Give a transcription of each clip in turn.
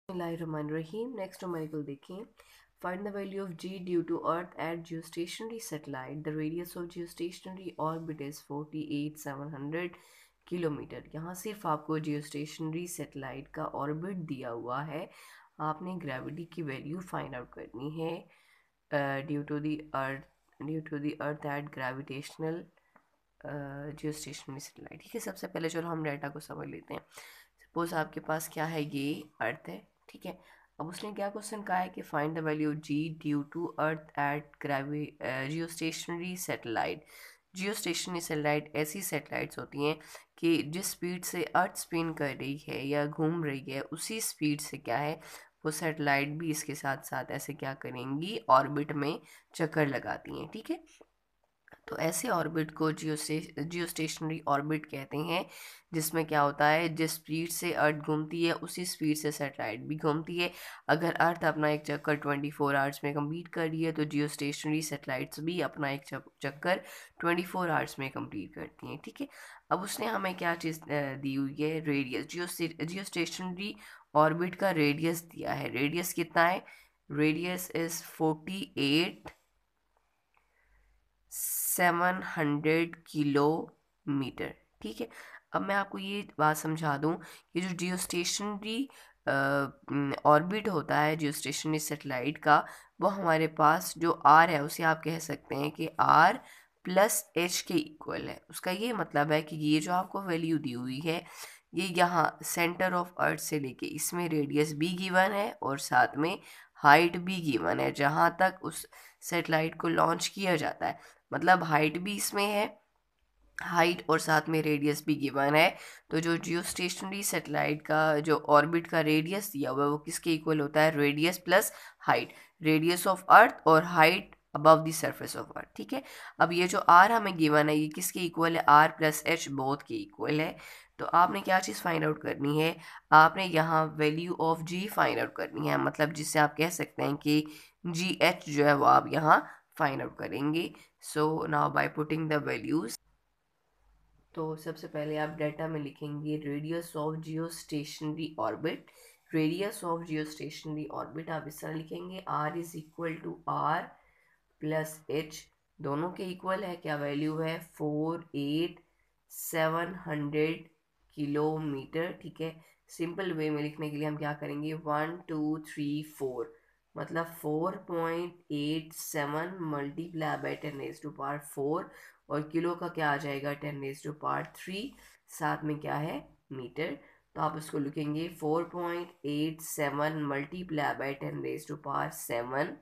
Bismillahirrahmanirrahim. Next numerical देखें. Find the value of g due to Earth at geostationary satellite. The radius of geostationary orbit is 48,700 kilometre. यहाँ सिर्फ आपको geostationary satellite का orbit दिया हुआ है. आपने ग्रेविटी की वैल्यू फाइंड आउट करनी है due to the earth at gravitational geostationary satellite. ठीक है, सबसे पहले चलो हम डाटा को समझ लेते हैं. सपोज आपके पास क्या है, ये अर्थ है. ठीक है, अब उसने क्या क्वेश्चन कहा है कि find the value G due to earth at geostationary satellite. Geostationary satellite ऐसी सैटेलाइट्स होती हैं कि जिस स्पीड से अर्थ स्पिन कर रही है या घूम रही है उसी स्पीड से क्या है वो सैटेलाइट भी इसके साथ साथ ऐसे क्या करेंगी, ऑर्बिट में चक्कर लगाती हैं. ठीक है, तो ऐसे ऑर्बिट को जियोस्टेशनरी ऑर्बिट कहते हैं, जिसमें क्या होता है जिस स्पीड से अर्थ घूमती है उसी स्पीड से सैटेलाइट भी घूमती है. अगर अर्थ अपना एक चक्कर 24 आवर्स में कंप्लीट कर रही है तो जियोस्टेशनरी सैटेलाइट्स भी अपना एक चक्कर 24 आवर्स में कंप्लीट करती हैं. ठीक है, अब उसने हमें क्या चीज़ दी हुई है, रेडियस. जियोस्टेशनरी ऑर्बिट का रेडियस दिया है. रेडियस कितना है, रेडियस इज 48,700 किलोमीटर. ठीक है, अब मैं आपको ये बात समझा दूं कि जो जियोस्टेशनरी ऑर्बिट होता है जियोस्टेशनरी सैटेलाइट का, वो हमारे पास जो आर है उसे आप कह सकते हैं कि आर प्लस एच के इक्वल है. उसका ये मतलब है कि ये जो आपको वैल्यू दी हुई है ये यहाँ सेंटर ऑफ अर्थ से लेके इसमें रेडियस भी गिवन है और साथ में हाइट भी गिवन है जहाँ तक उस सैटेलाइट को लॉन्च किया जाता है. मतलब हाइट भी इसमें है, हाइट और साथ में रेडियस भी गिवन है. तो जो जियोस्टेशनरी सैटेलाइट का जो ऑर्बिट का रेडियस दिया हुआ है वो किसके इक्वल होता है, radius plus height. Radius of earth और height above the surface of earth. ठीक है, अब ये जो आर हमें गिवन है ये किसके इक्वल है, आर प्लस एच बोथ के इक्वल है. तो आपने क्या चीज़ फाइंड आउट करनी है, आपने यहाँ value of G find out करनी है. मतलब जिससे आप कह सकते हैं कि जी एच जो है वो आप यहाँ फाइंड आउट करेंगे. So now by putting the values, तो सबसे पहले आप डाटा में लिखेंगे radius of geostationary orbit. Radius of geostationary orbit आप इस तरह लिखेंगे, R is equal to R plus H, दोनों के इक्वल है. क्या वैल्यू है, 48,700 किलोमीटर. ठीक है, सिंपल वे में लिखने के लिए हम क्या करेंगे, 1 2 3 4 मतलब 4.87 मल्टीप्लाई बाई 10⁻⁴ और किलो का क्या आ जाएगा 10⁻³ साथ में क्या है मीटर. तो आप उसको लिखेंगे 4.87 मल्टीप्लाई बाई 10⁻⁷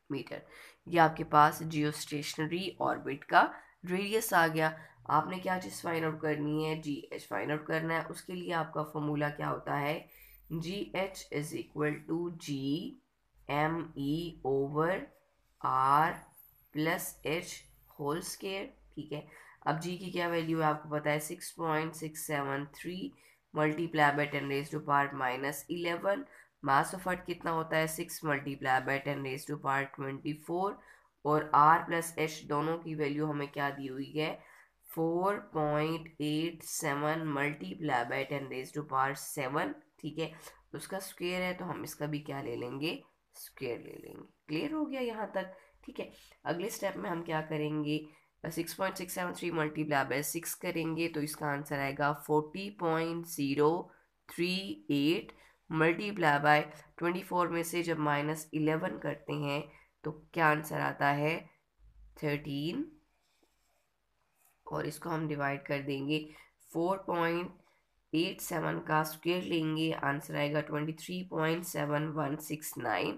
मीटर. ये आपके पास जियो स्टेशनरी ऑर्बिट का रेडियस आ गया. आपने क्या चीज़ फाइंड आउट करनी है, जी एच फाइंड आउट करना है. उसके लिए आपका फॉर्मूला क्या होता है, G H is equal to G M E over R plus H whole square. ठीक है, अब जी की क्या वैल्यू है आपको पता है, 6.673 multiply by 10⁻⁻11. Mass of earth कितना होता है, 6 मल्टीप्लाई बाई 10⁻24 और आर प्लस एच दोनों की वैल्यू हमें क्या दी हुई है, 4.87 मल्टीप्लाई बाई 10⁻⁷. ठीक है, उसका स्क्वायर है तो हम इसका भी क्या ले लेंगे, स्क्वायर ले लेंगे. क्लियर हो गया यहाँ तक. ठीक है, अगले स्टेप में हम क्या करेंगे, 6.673 मल्टीप्लाई बाई 6 करेंगे तो इसका आंसर आएगा 40.038 मल्टीप्लाई बाय 24 में से जब -11 करते हैं तो क्या आंसर आता है 13 और इसको हम डिवाइड कर देंगे 4.87 का स्क्वायर लेंगे, आंसर आएगा 23.7169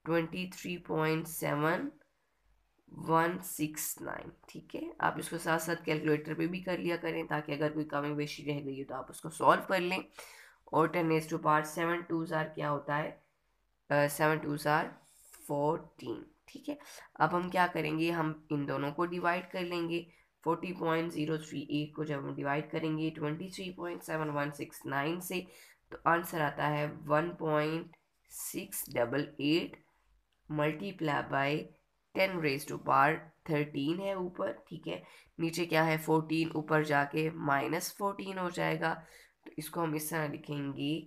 23.7169. ठीक है, आप इसको साथ साथ कैलकुलेटर पे भी कर लिया करें ताकि अगर कोई कमी बेशी रह गई हो तो आप उसको सॉल्व कर लें. और 10⁻⁷ 7 क्या होता है, 7 14. ठीक है, अब हम क्या करेंगे, हम इन दोनों को डिवाइड कर लेंगे. 40.038 को जब हम डिवाइड करेंगे 23.7169 से तो आंसर आता है 1.688 मल्टीप्लाई बाई 10⁻13 है ऊपर. ठीक है, नीचे क्या है 14, ऊपर जाके -14 हो जाएगा. तो इसको हम इस तरह लिखेंगे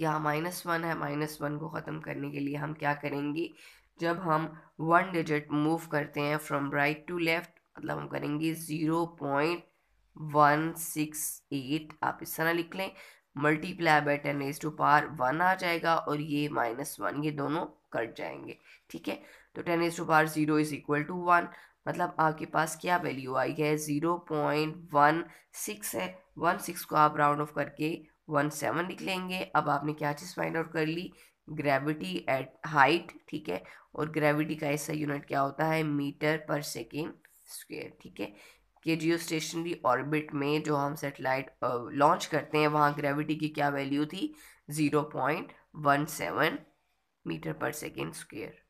यहाँ -1 है, -1 को ख़त्म करने के लिए हम क्या करेंगे, जब हम 1 डिजिट मूव करते हैं फ्रॉम राइट टू लेफ्ट, मतलब हम करेंगे 0.168, आप इस तरह लिख लें, मल्टीप्लाई बाय 10⁻1 आ जाएगा और ये -1, ये दोनों कट जाएंगे। ठीक है, तो 10⁻0 इज इक्वल टू 1, मतलब आपके पास क्या वैल्यू आई है, 0.16 है। 16 को आप राउंड ऑफ करके 17 लिख लेंगे। अब आपने क्या चीज़ फाइंड आउट कर ली, ग्रेविटी एट हाइट। ठीक है, और ग्रेविटी का ऐसा यूनिट क्या होता है, मीटर पर सेकेंड स्क्वेयर। ठीक है, कि जियो स्टेशनरी ऑर्बिट में जो हम सेटेलाइट लॉन्च करते हैं वहाँ ग्रेविटी की क्या वैल्यू थी, 0.17 मीटर पर सेकेंड स्क्वेयर।